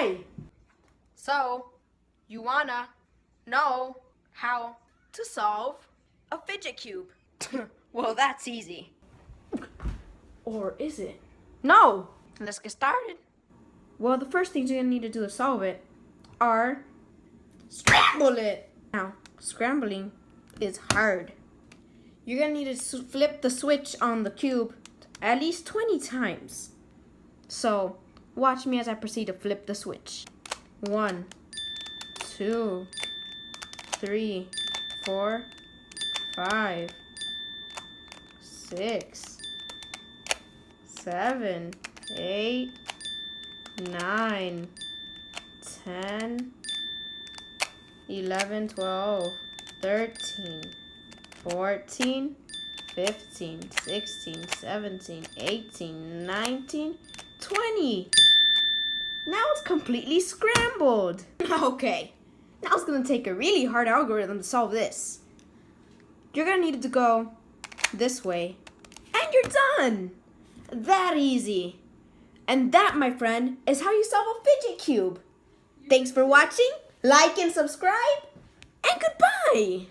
Hi! So, you wanna know how to solve a fidget cube? Well, that's easy. Or is it? No! Let's get started. Well, the first things you're gonna need to do to solve it are scramble it. Now, scrambling is hard. You're gonna need to flip the switch on the cube at least 20 times. So, watch me as I proceed to flip the switch. 1, 2, 3, 4, 5, 6, 7, 8, 9, 10, 11, 12, 13, 14, 15, 16, 17, 18, 19, 20. Now it's completely scrambled. Okay, now it's gonna take a really hard algorithm to solve this. You're gonna need it to go this way, and you're done. That easy. And that, my friend, is how you solve a fidget cube. Thanks for watching. Like and subscribe, and goodbye.